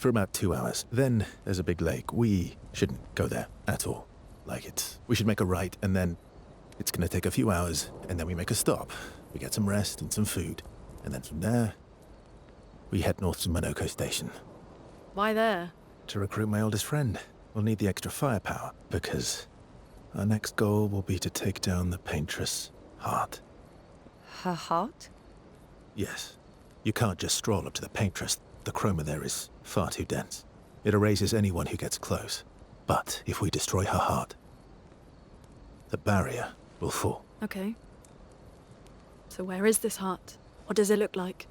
for about 2 hours. Then there's a big lake. We shouldn't go there at all. We should make a right, and then it's gonna take a few hours, and then we make a stop. We get some rest and some food, and then from there, we head north to Monoko Station. Why there? To recruit my oldest friend. We'll need the extra firepower, because our next goal will be to take down the paintress' heart. Her heart? Yes. You can't just stroll up to the paintress. The chroma there is far too dense. It erases anyone who gets close. But if we destroy her heart, the barrier will fall. Okay. So where is this heart? What does it look like?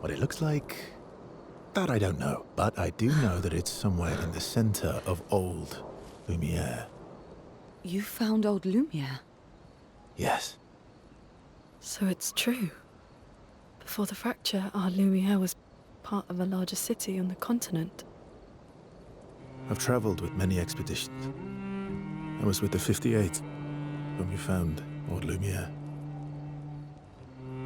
What it looks like, that I don't know. But I do know that it's somewhere in the center of old Lumiere. You found old Lumiere? Yes. So it's true. Before the fracture, our Lumiere was part of a larger city on the continent. I've traveled with many expeditions. I was with the 58th when we found old Lumiere.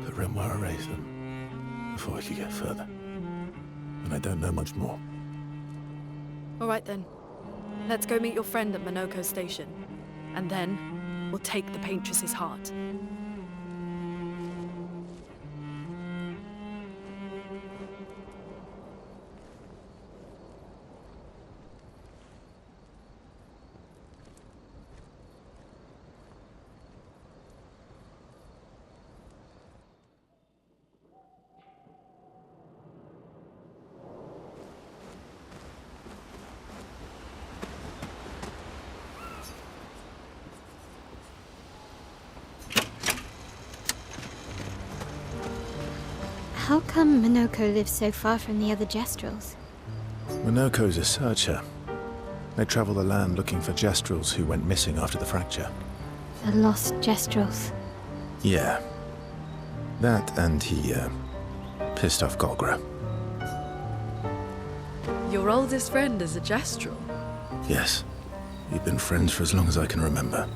But Renoir erased them before we could get further. And I don't know much more. All right then. Let's go meet your friend at Monoko Station. And then, we'll take the paintress's heart. How come Monoko lives so far from the other Jestrels? Monoko's a searcher. They travel the land looking for Jestrels who went missing after the fracture. The lost Jestrels. Yeah. That and he, pissed off Golgra. Your oldest friend is a Jestrel. Yes. We've been friends for as long as I can remember.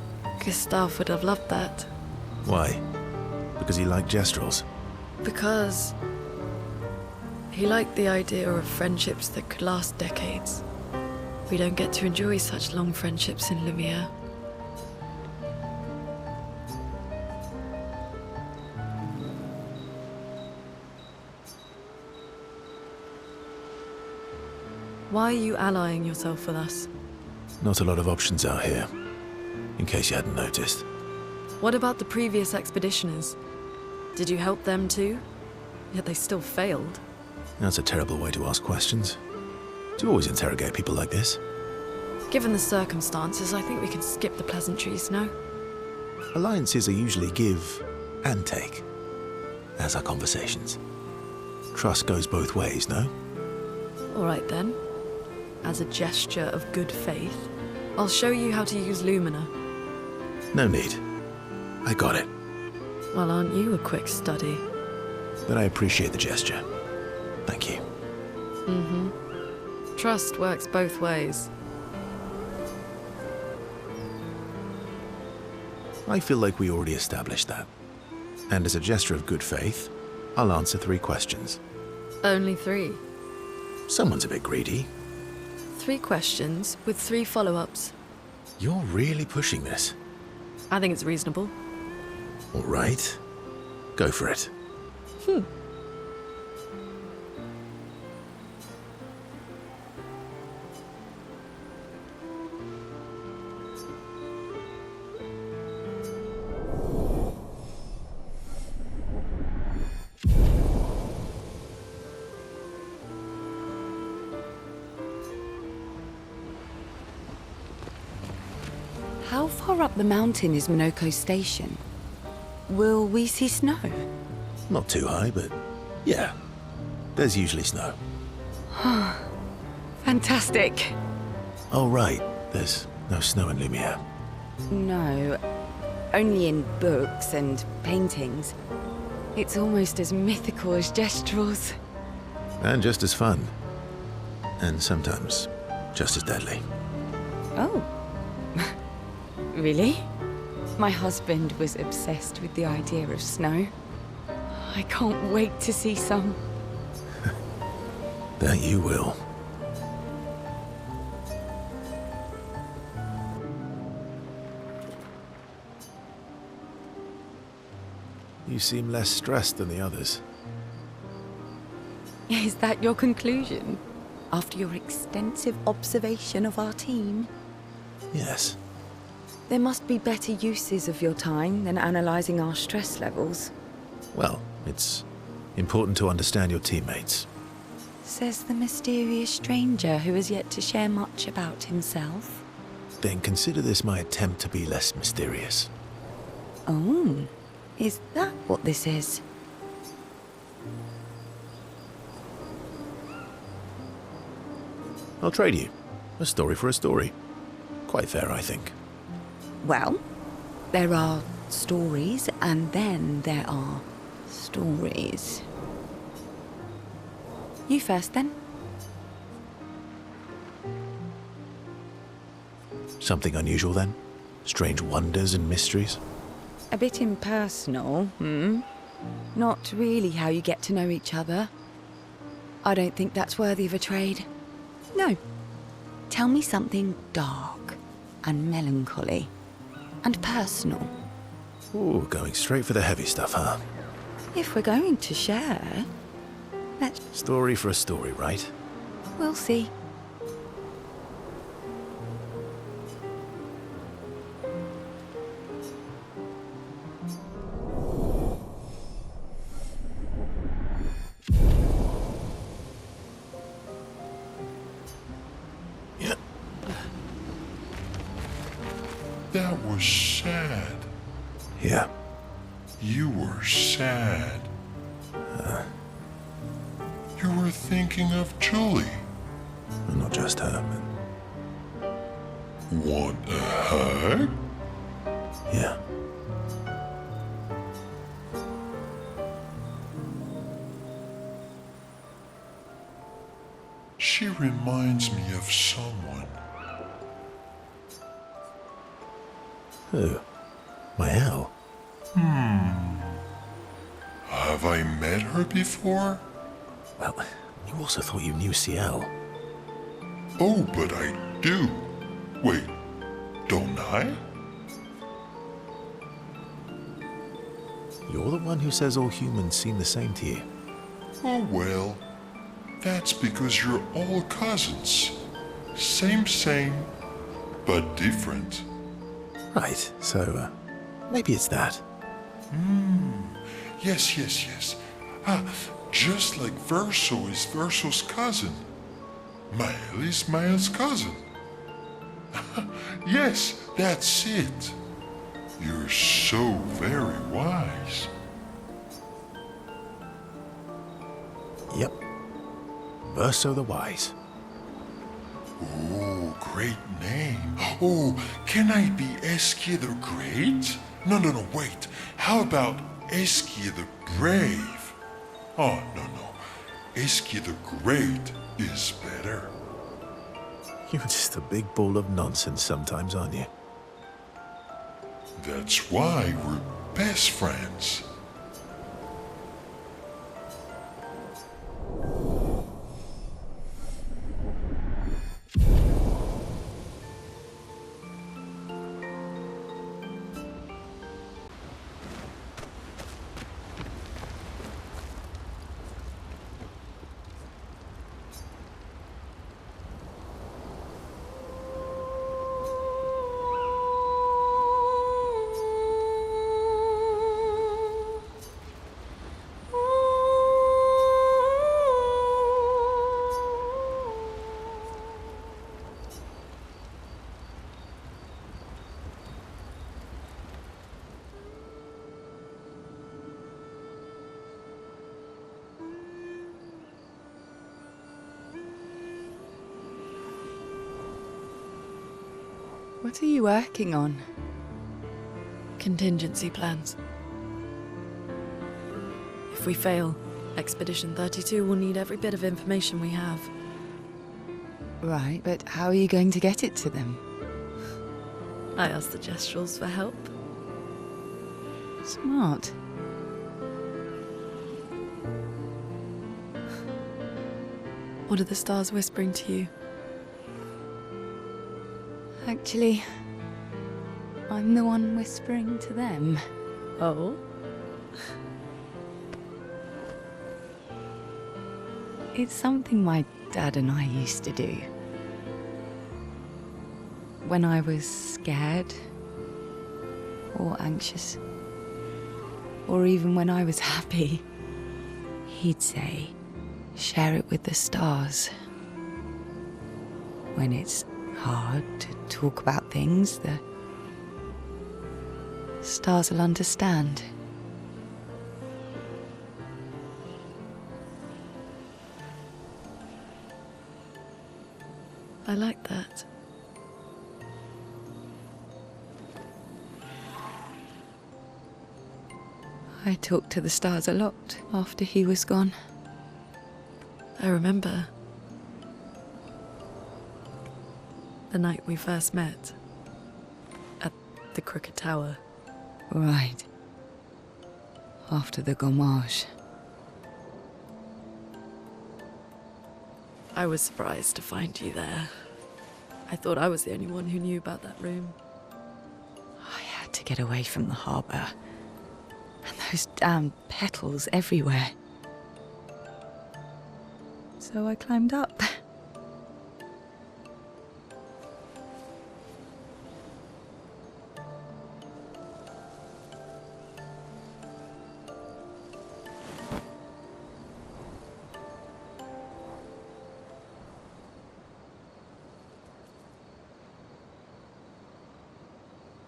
Gustav would have loved that. Why? Because he liked Jestrels? Because he liked the idea of friendships that could last decades. We don't get to enjoy such long friendships in Lumiere. Why are you allying yourself with us? Not a lot of options out here, in case you hadn't noticed. What about the previous expeditioners? Did you help them too? Yet they still failed. That's a terrible way to ask questions. Do you always interrogate people like this? Given the circumstances, I think we can skip the pleasantries, no? Alliances are usually give and take, as are conversations. Trust goes both ways, no? All right then. As a gesture of good faith, I'll show you how to use Lumina. No need. I got it. Well, aren't you a quick study? But I appreciate the gesture. Thank you. Mm-hmm. Trust works both ways. I feel like we already established that. And as a gesture of good faith, I'll answer 3 questions. Only 3. Someone's a bit greedy. 3 questions with 3 follow-ups. You're really pushing this. I think it's reasonable. All right. Go for it. How far up the mountain is Monoko Station? Will we see snow? Not too high, but yeah. There's usually snow. Fantastic. Oh, right. There's no snow in Lumiere. No, only in books and paintings. It's almost as mythical as Jestrels. And just as fun. And sometimes just as deadly. Oh. Really? My husband was obsessed with the idea of snow. I can't wait to see some. That you will. You seem less stressed than the others. Is that your conclusion? After your extensive observation of our team? Yes. There must be better uses of your time than analysing our stress levels. Well, it's important to understand your teammates. Says the mysterious stranger who has yet to share much about himself. Then consider this my attempt to be less mysterious. Oh, is that what this is? I'll trade you. A story for a story. Quite fair, I think. Well, there are stories and then there are stories. You first then. Something unusual then? Strange wonders and mysteries? A bit impersonal, Not really how you get to know each other. I don't think that's worthy of a trade. No. Tell me something dark and melancholy and personal. Ooh, going straight for the heavy stuff, huh? If we're going to share, let's... Story for a story, right? We'll see. Yeah. That was sad. Yeah. You were sad. You were thinking of Julie. Not just her, Want a hug? but... Yeah. She reminds me of someone. Who? Well... Have I met her before? Well, you also thought you knew CL. Oh, but I do. Wait, don't I? You're the one who says all humans seem the same to you. Oh, well, that's because you're all cousins. Same, but different. Right, so, maybe it's that. Yes. Just like Verso is Verso's cousin. Mael is Mael's cousin. Yes, that's it. You're so very wise. Yep. Verso the Wise. Oh, great name. Oh, can I be Eskia the Great? No, wait. How about Eskia the Brave? Oh, no. Eskia the Great is better. You're just a big ball of nonsense sometimes, aren't you? That's why we're best friends. What are you working on? Contingency plans. If we fail, Expedition 32 will need every bit of information we have. Right, but how are you going to get it to them? I asked the Gestrals for help. Smart. What are the stars whispering to you? Actually, I'm the one whispering to them. Oh? It's something my dad and I used to do. When I was scared, or anxious, or even when I was happy, he'd say, share it with the stars. When it's hard to talk about things, the stars will understand. I like that. I talked to the stars a lot after he was gone. I remember the night we first met at the Crooked Tower. Right. After the gommage. I was surprised to find you there. I thought I was the only one who knew about that room. I had to get away from the harbour. And those damn petals everywhere. So I climbed up.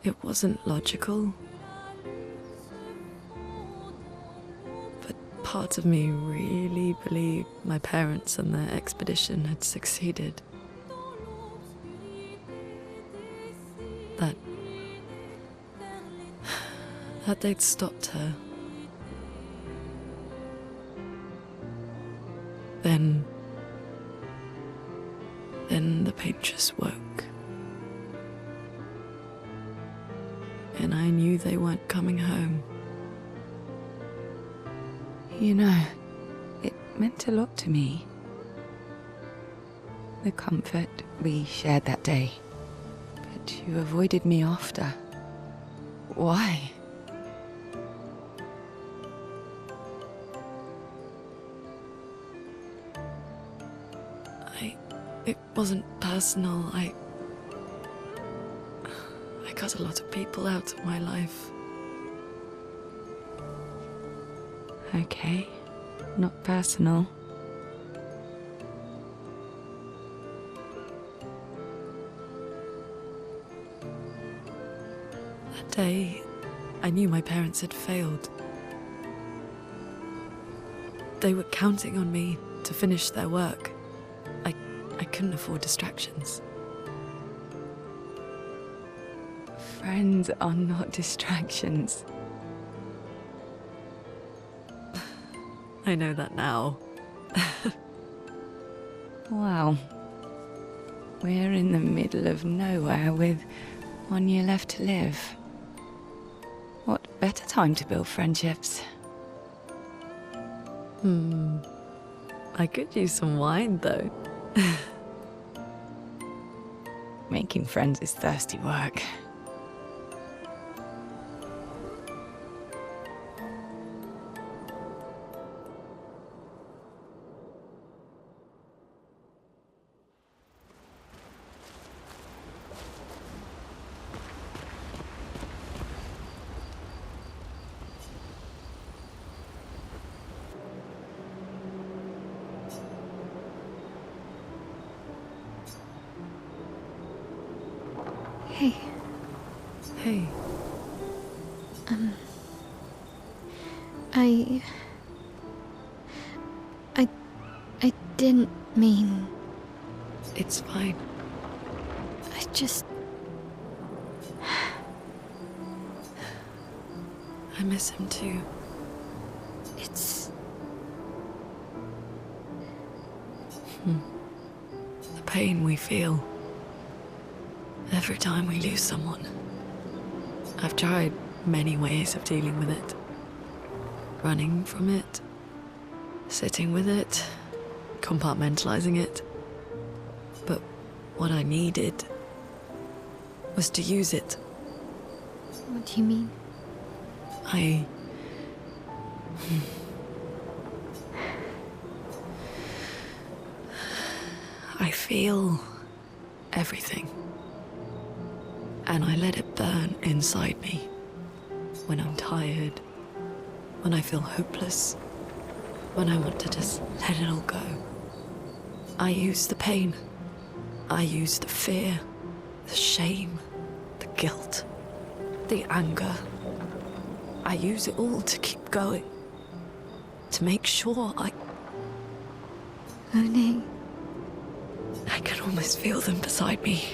It wasn't logical. But part of me really believed my parents and their expedition had succeeded. That they'd stopped her. Then the paint just woke. And I knew they weren't coming home. You know, it meant a lot to me. The comfort we shared that day. But you avoided me after. Why? It wasn't personal. I cut a lot of people out of my life. Okay, not personal. That day, I knew my parents had failed. They were counting on me to finish their work. I couldn't afford distractions. Friends are not distractions. I know that now. Wow. We're in the middle of nowhere with 1 year left to live. What better time to build friendships? I could use some wine, though. Making friends is thirsty work. Hey, Hey, I didn't mean. it's fine. I just. I miss him too. It's. The pain we feel every time we lose someone. I've tried many ways of dealing with it. Running from it, sitting with it, compartmentalizing it. But what I needed was to use it. What do you mean? I feel everything. And I let it burn inside me. When I'm tired, when I feel hopeless, when I want to just let it all go. I use the pain. I use the fear, the shame, the guilt, the anger. I use it all to keep going. To make sure Oh no. I can almost feel them beside me.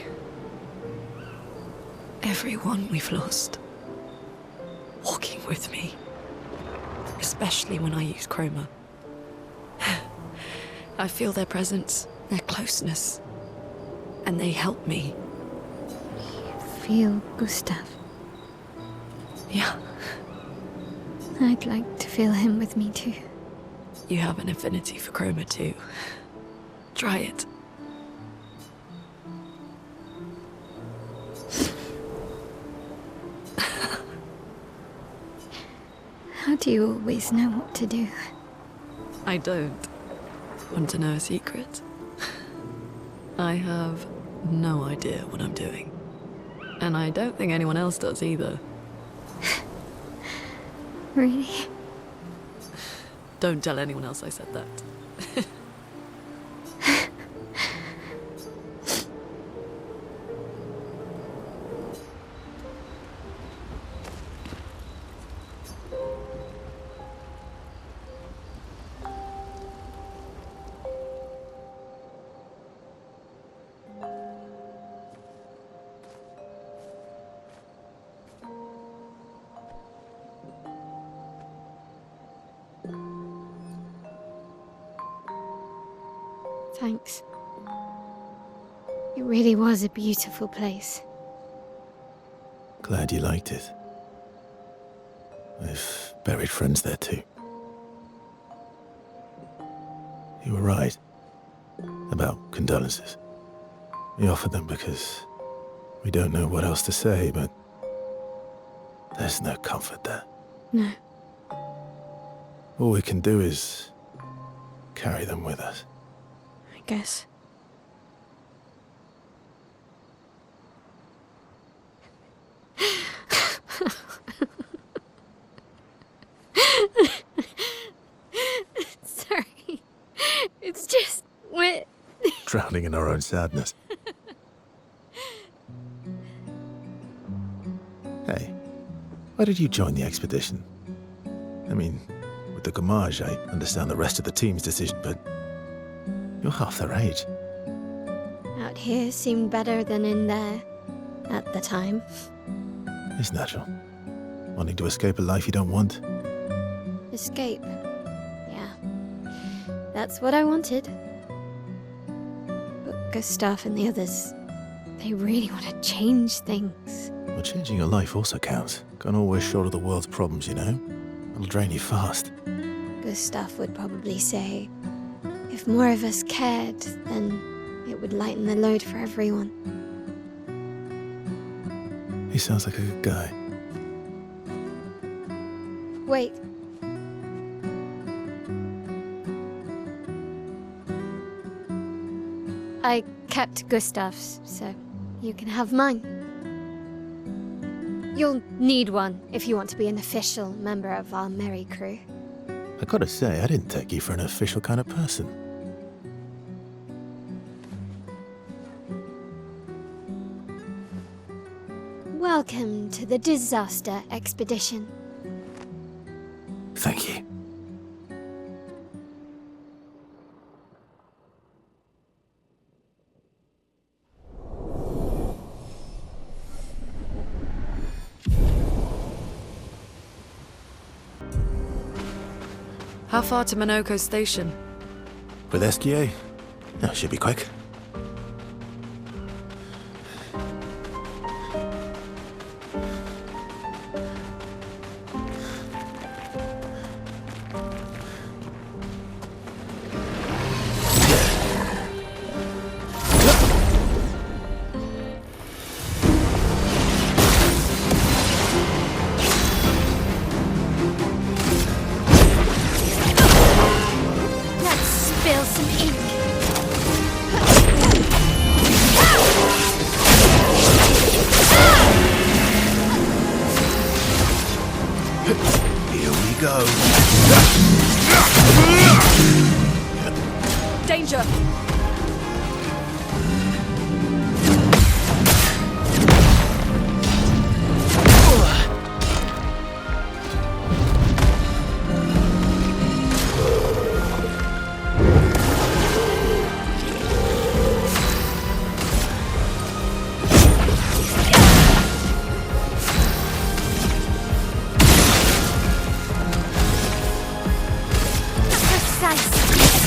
Everyone we've lost. Walking with me. Especially when I use chroma. I feel their presence, their closeness. And they help me. Feel Gustav. Yeah, I'd like to feel him with me too. you have an affinity for chroma too. Try it. How do you always know what to do? I don't. Want to know a secret? I have no idea what I'm doing. And I don't think anyone else does either. Really? Don't tell anyone else I said that. Thanks. It really was a beautiful place. Glad you liked it. I've buried friends there too. You were right about condolences. We offered them because we don't know what else to say, but there's no comfort there. No. All we can do is carry them with us. I guess. Sorry. It's just wet. Drowning in our own sadness. Hey, why did you join the expedition? I mean, with the Gamage, I understand the rest of the team's decision, but you're half their age. Out here seemed better than in there at the time. It's natural. Wanting to escape a life you don't want. Escape. Yeah. That's what I wanted. But Gustav and the others, they really want to change things. Well, changing your life also counts. Can't always shoulder the world's problems, you know? It'll drain you fast. Gustav would probably say, if more of us cared, then it would lighten the load for everyone. He sounds like a good guy. Wait. I kept Gustav's, so you can have mine. You'll need one if you want to be an official member of our merry crew. I gotta say, I didn't take you for an official kind of person. Welcome to the disaster expedition. Thank you. How far to Minoko Station? With SGA? No, should be quick. danger!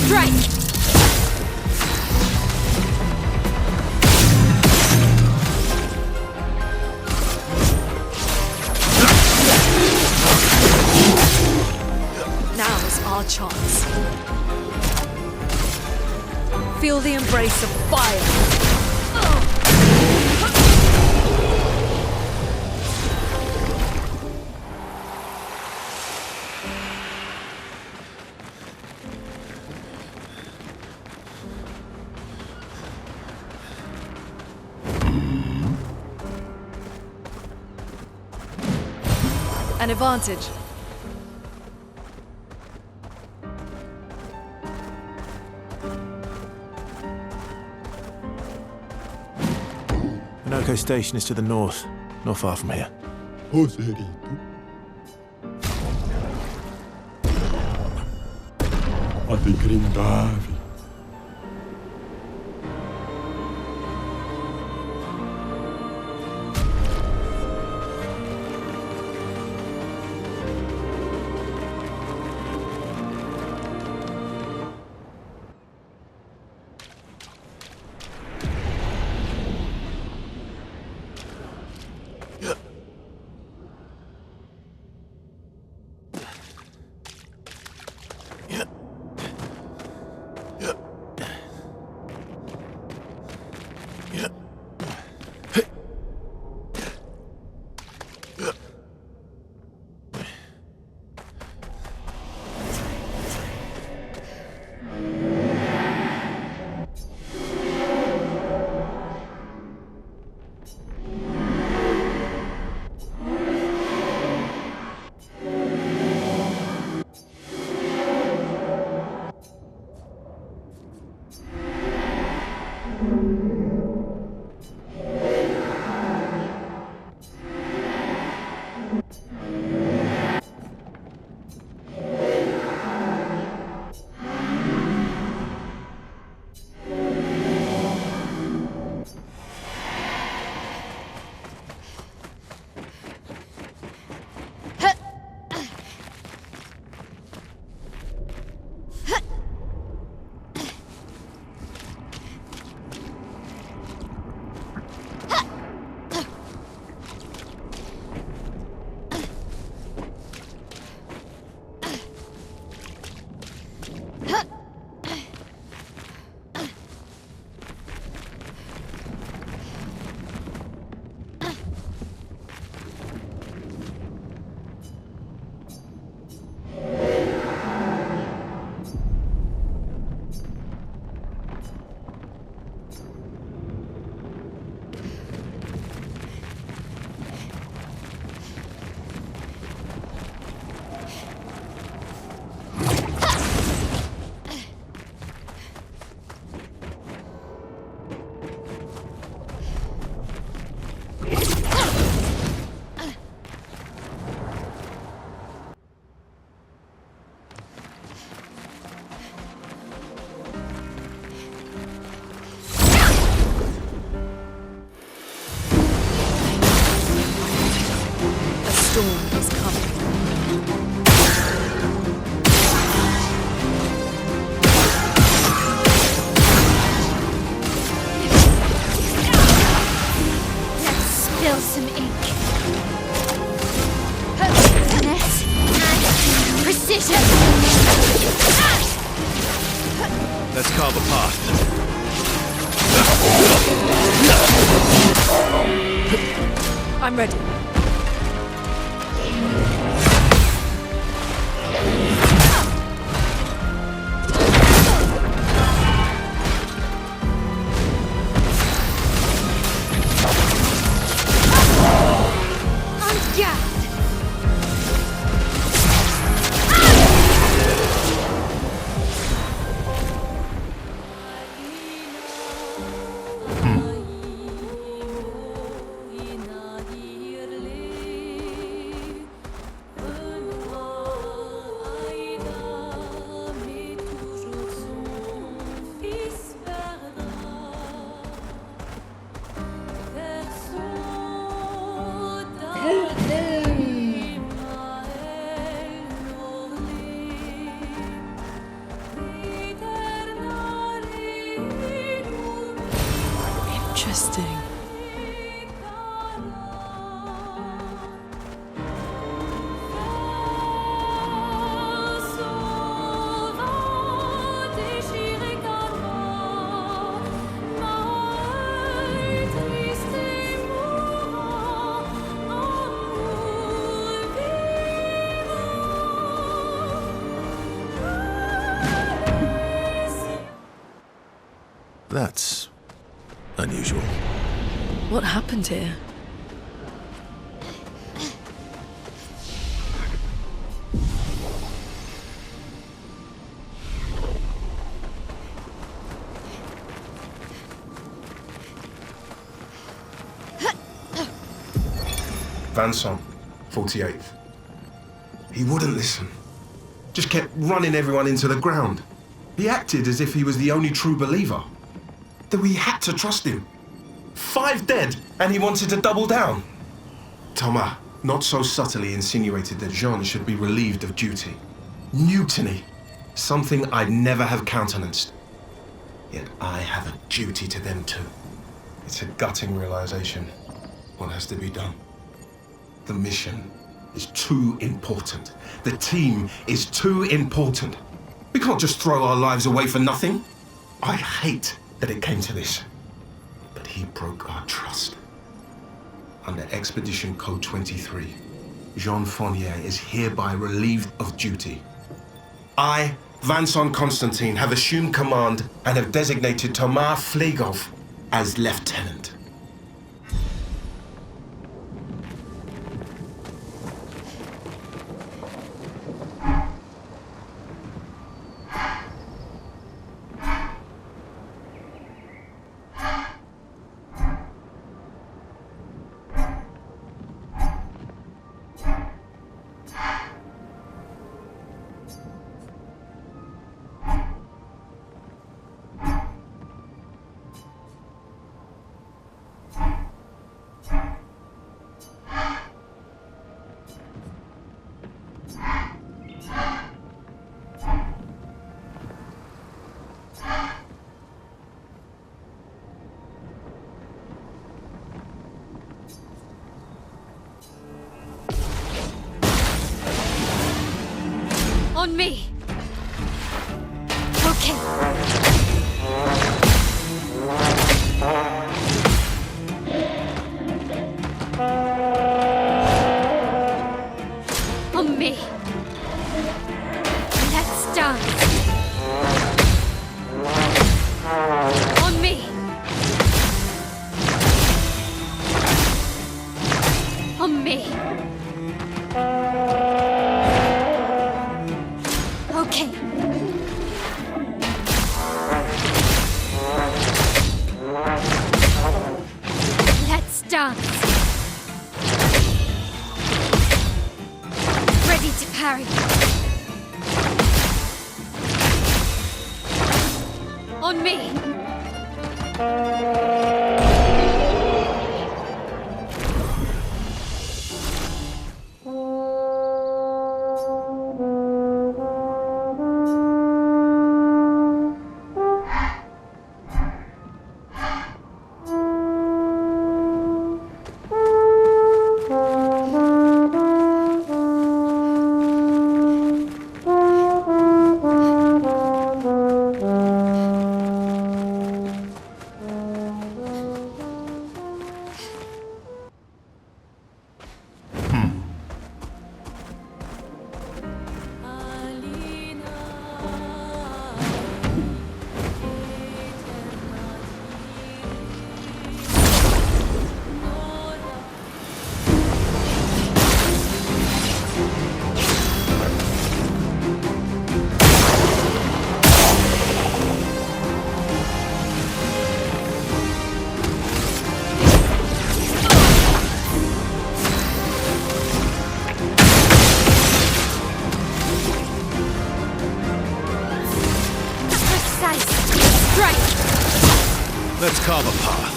Strike! Now's our chance. Feel the embrace of fire. An advantage. Minoko Station is to the north, not far from here. Joserito. Ate Grindavi. Let's carve a path. I'm ready. unusual. What happened here? Vanson, 48th. He wouldn't listen. Just kept running everyone into the ground. He acted as if he was the only true believer. That we had to trust him. 5 dead, and he wanted to double down. Thomas, not so subtly insinuated that Jean should be relieved of duty. Mutiny. Something I'd never have countenanced. Yet I have a duty to them too. It's a gutting realization. What has to be done? The mission is too important. The team is too important. We can't just throw our lives away for nothing. I hate that it came to this. But he broke our trust. Under Expedition Code 23, Jean Fournier is hereby relieved of duty. I, Vanson Constantine, have assumed command and have designated Thomas Flegov as lieutenant. On me. Okay. On me. Let's dance. On me. On me. Okay. Let's dance. Ready to parry. On me. Let's carve a path.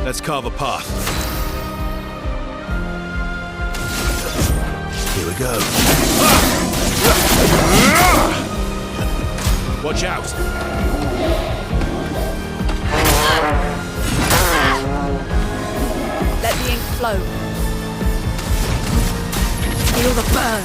Let's carve a path. Here we go. Watch out! Let the ink flow. Feel the burn.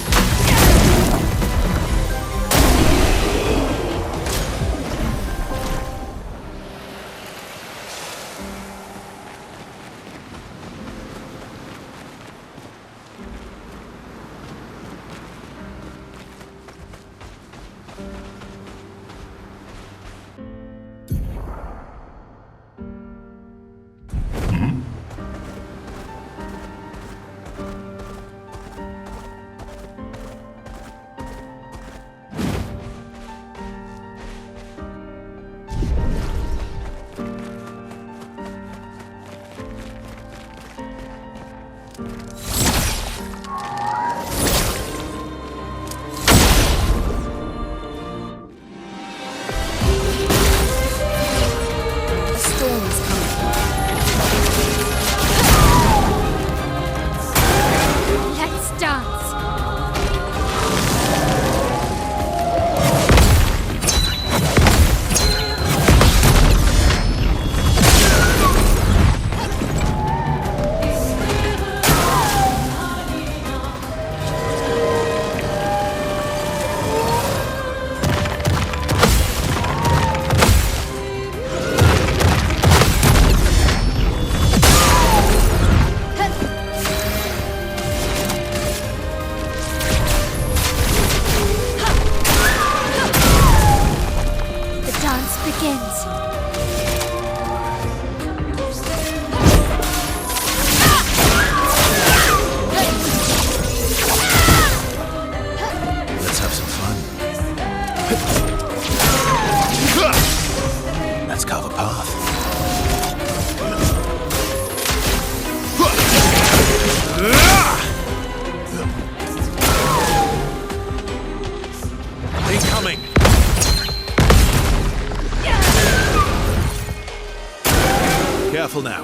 begins. Let's have some fun. Let's carve a path. Incoming! Careful now.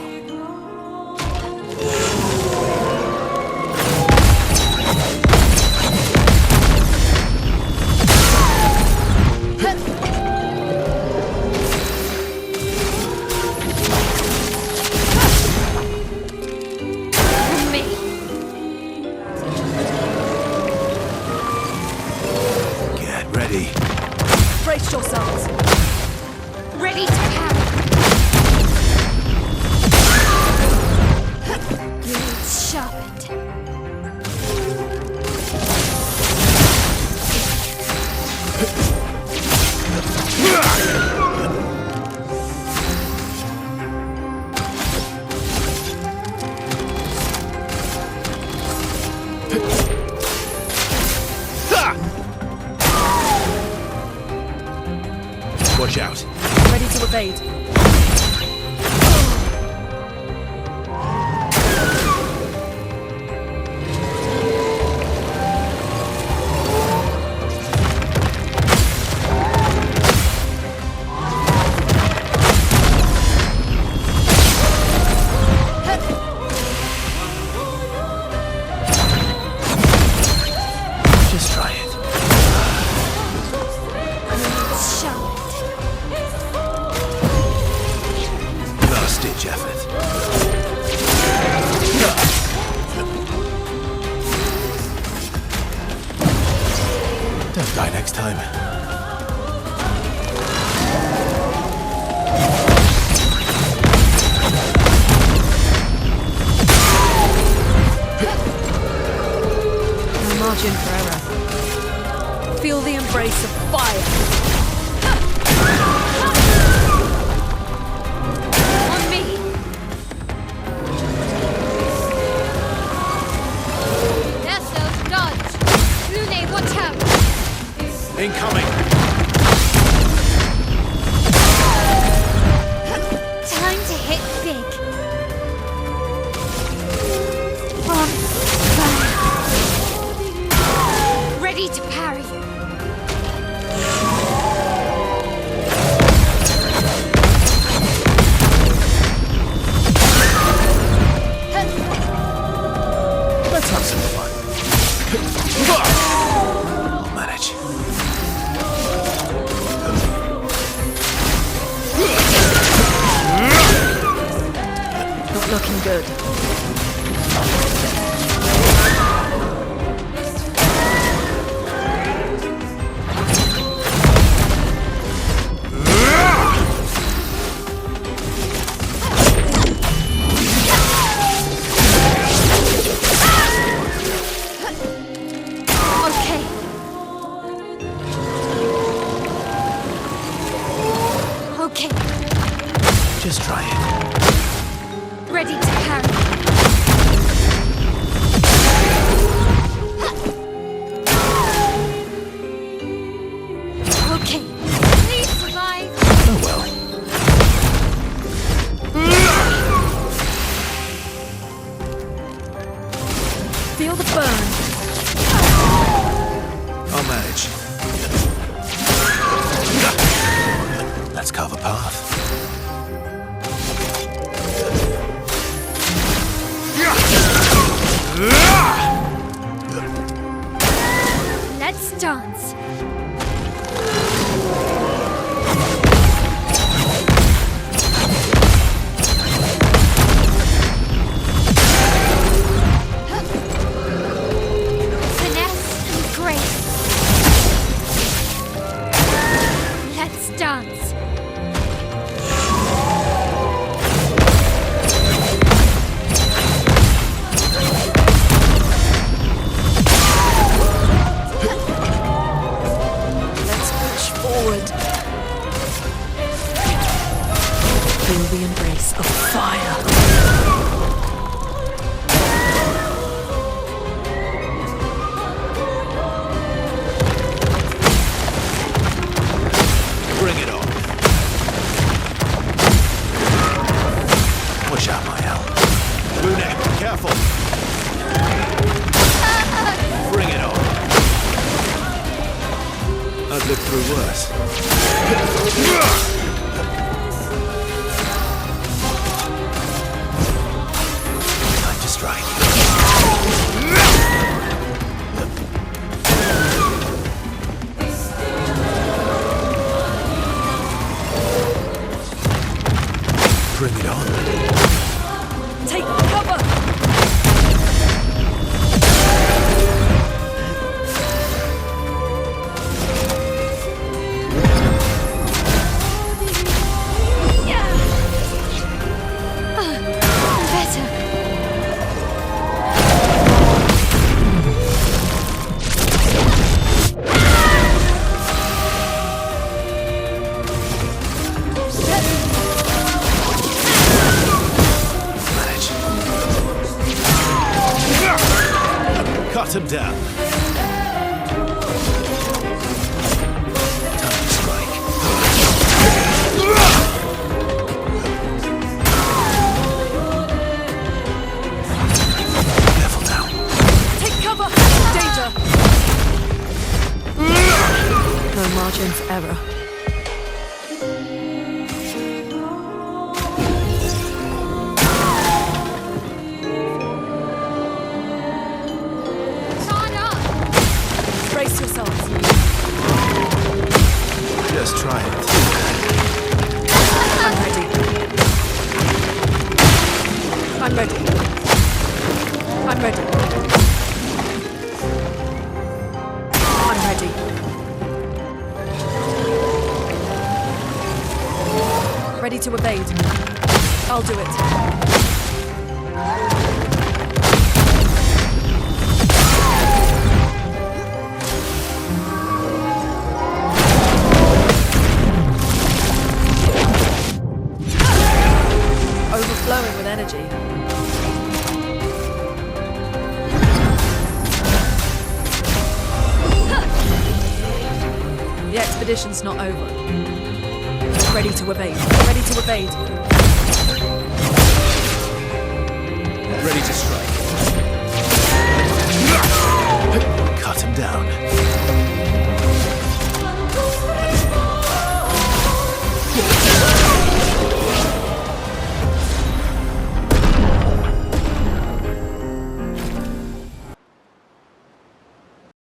Get ready. Brace yourselves. Ready to power. Blades sharpened. Watch out. Ready to evade. Just try it. Blades sharpened. Last ditch effort. Don't die next time. No margin for error. Feel the embrace of fire. On me. Nessos, dodge. Lune, watch out. Incoming! Time to hit big. On fire. Ready to parry. Let's have some fun. I'll manage. Not looking good. Okay. Okay. Just try it. Ready to parry. Okay. Please survive. Oh well. Feel the burn. I'll manage. Let's carve a path. Let's dance. Finesse and grace. Let's dance. Let's push forward. the embrace of fire. Bring it on. Push out my help. Brunette, careful. Bring it on. I've lived through worse. Time to strike. Bring it on. Take cover! Better. Manage. Cut him down. Time to strike. Level down. Take cover! Danger! No margin for error. Brace yourselves. Just try it. I'm ready. I'm ready. I'm ready. I'm ready. Ready to evade. I'll do it. Overflowing with energy. The expedition's not over. Ready to evade. Ready to evade. Ready to strike. Cut him down.